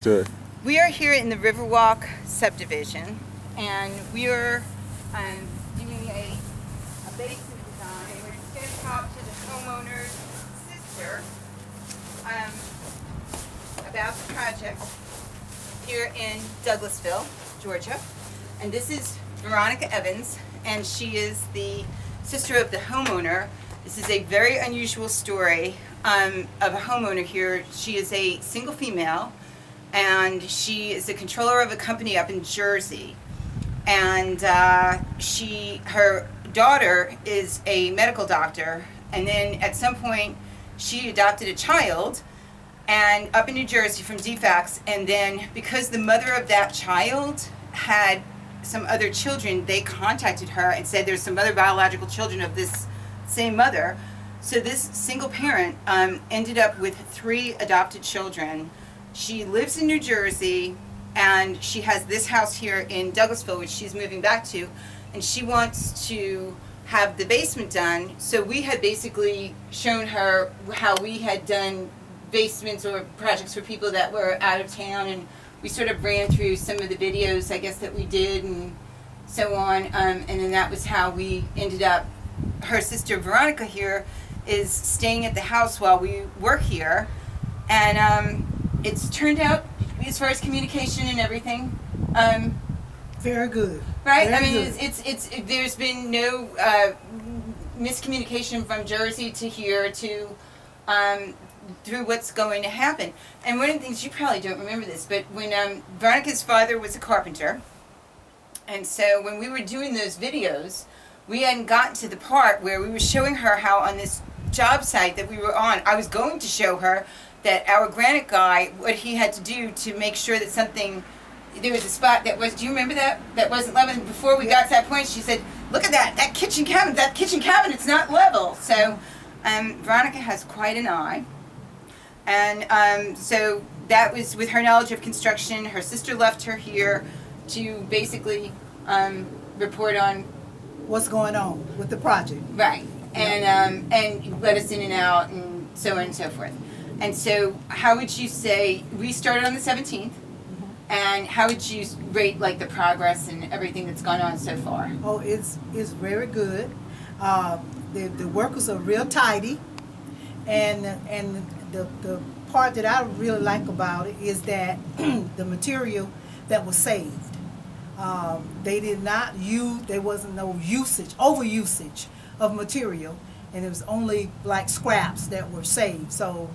Good. We are here in the Riverwalk subdivision, and we are doing a basement design. We're going to talk to the homeowner's sister about the project here in Douglasville, Georgia. And this is Veronica Evans, and she is the sister of the homeowner. This is a very unusual story of a homeowner here. She is a single female, and she is the controller of a company up in Jersey. And her daughter is a medical doctor, and then at some point she adopted a child and up in New Jersey from DFACS, and then because the mother of that child had some other children, they contacted her and said there's some other biological children of this same mother. So this single parent ended up with 3 adopted children. She lives in New Jersey, and she has this house here in Douglasville, which she's moving back to, and she wants to have the basement done. So we had basically shown her how we had done basements or projects for people that were out of town, and we sort of ran through some of the videos, I guess, that we did and so on, and then that was how we ended up. Her sister Veronica here is staying at the house while we work here, and it's turned out, as far as communication and everything, very good. Right? Very I mean, good. there's been no miscommunication from Jersey to here to through what's going to happen. And one of the things, you probably don't remember this, but when Veronica's father was a carpenter, and so when we were doing those videos, we hadn't gotten to the part where we were showing her how on this job site that we were on, I was going to show her that our granite guy, what he had to do to make sure that something, there was a spot that was, do you remember that? That wasn't level. And before we got to that point, she said, look at that kitchen cabinet's not level. So Veronica has quite an eye. And so that was with her knowledge of construction. Her sister left her here to basically report on what's going on with the project. Right. And let us in and out and so on and so forth. And so how would you say, we started on the 17th, and how would you rate like the progress and everything that's gone on so far? Oh, it's very good. The workers are real tidy, and the part that I really like about it is that the material that was saved. They did not use, there wasn't no over usage of material, and it was only like scraps that were saved. So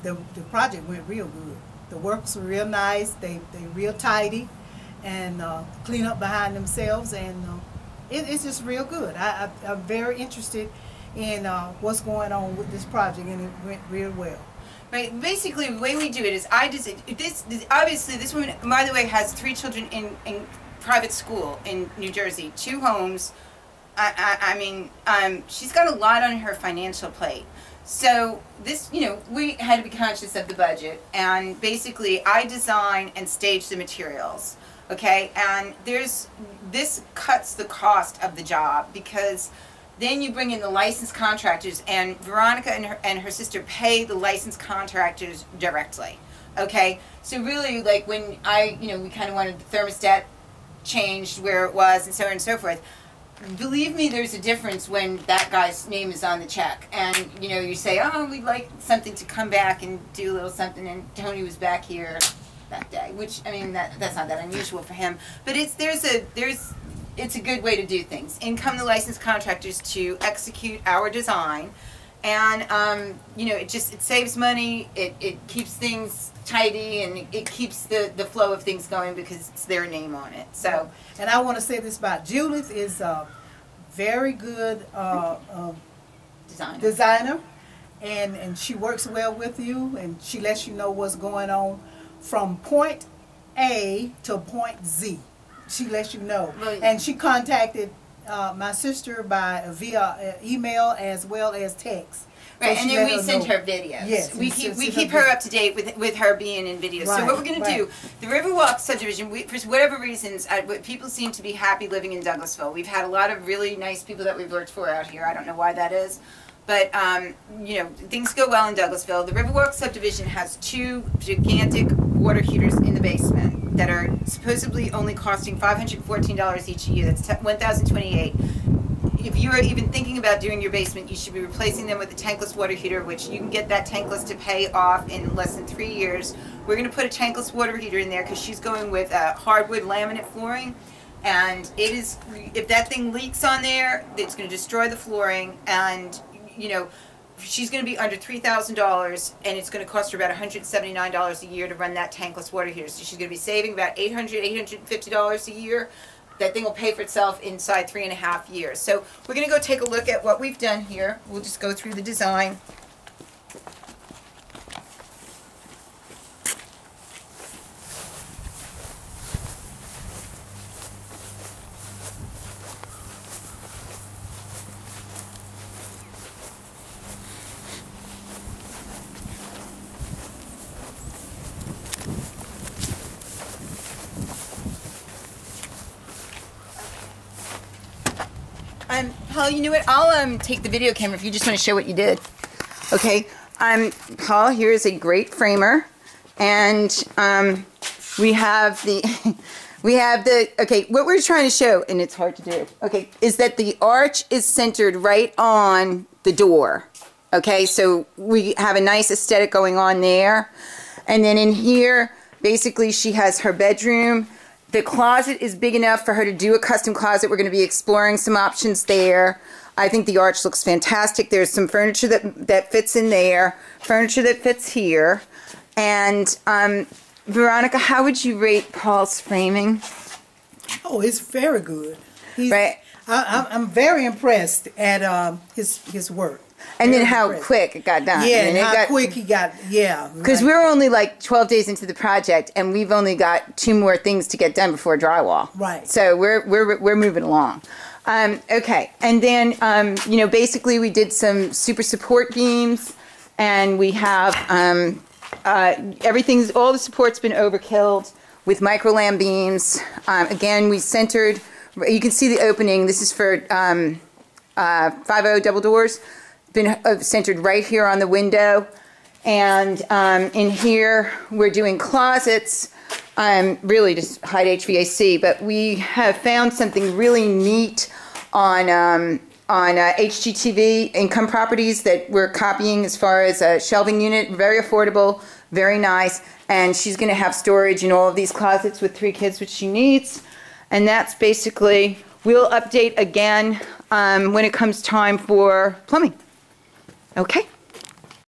the project went real good. The workers were real nice. They real tidy, and clean up behind themselves, and it's just real good. I'm very interested in what's going on with this project, and it went real well. Right. Basically, the way we do it is, obviously this woman, by the way, has 3 children in private school in New Jersey, 2 homes. I mean, she's got a lot on her financial plate. So this, we had to be conscious of the budget, and basically I design and stage the materials, okay? And this cuts the cost of the job, because then you bring in the licensed contractors, and Veronica and her sister pay the licensed contractors directly, okay? So really, like when we kind of wanted the thermostat changed where it was and so on and so forth. Believe me, there's a difference when that guy's name is on the check, and you say, oh, we'd like something to come back and do a little something, and Tony was back here that day, which, I mean, that's not that unusual for him, but it's a good way to do things. In come the licensed contractors to execute our design, and it saves money, it keeps things tidy, and it keeps the flow of things going because it's their name on it. So, and I want to say this about Judith is a very good designer, and she works well with you, and she lets you know what's going on from point A to point Z. She lets you know. Right. And she contacted my sister via email as well as text. Right, so and then we send her videos. Yes, we keep her up to date with her being in videos. Right, so what we're going to do, the Riverwalk subdivision, for whatever reasons, people seem to be happy living in Douglasville. We've had a lot of really nice people that we've worked for out here. I don't know why that is. But, things go well in Douglasville. The Riverwalk subdivision has 2 gigantic water heaters in the basement that are supposedly only costing $514 each a year. That's $1,028. If you are even thinking about doing your basement, you should be replacing them with a tankless water heater, which you can get that tankless to pay off in less than 3 years. We're going to put a tankless water heater in there because she's going with hardwood laminate flooring. And it is, if that thing leaks on there, it's going to destroy the flooring. And, you know, she's going to be under $3,000, and it's going to cost her about $179 a year to run that tankless water heater. So she's going to be saving about $850 a year. That thing will pay for itself inside 3.5 years. So we're going to go take a look at what we've done here. We'll just go through the design. Paul, you know what? I'll take the video camera if you just want to show what you did. Okay. Paul here is a great framer, and we have the okay, what we're trying to show, and it's hard to do, okay, is that the arch is centered right on the door. Okay, so we have a nice aesthetic going on there. And then in here, basically she has her bedroom. The closet is big enough for her to do a custom closet. We're going to be exploring some options there. I think the arch looks fantastic. There's some furniture that fits in there, furniture that fits here. And Veronica, how would you rate Paul's framing? Oh, it's very good. Right. I'm very impressed at his work. And then how quick it got done. Yeah, and how quick he got, yeah. Because we're only like 12 days into the project, and we've only got 2 more things to get done before drywall. Right. So we're moving along. Okay, and then, you know, basically we did some super support beams, and we have all the support's been overkilled with microlam beams. Again, we centered, you can see the opening. This is for 5.0 double doors. Been centered right here on the window, and in here we're doing closets, really just hide HVAC, but we have found something really neat on HGTV Income Properties that we're copying as far as a shelving unit, very affordable, very nice, and she's going to have storage in all of these closets with 3 kids, which she needs. And that's basically, we'll update again when it comes time for plumbing. Okay.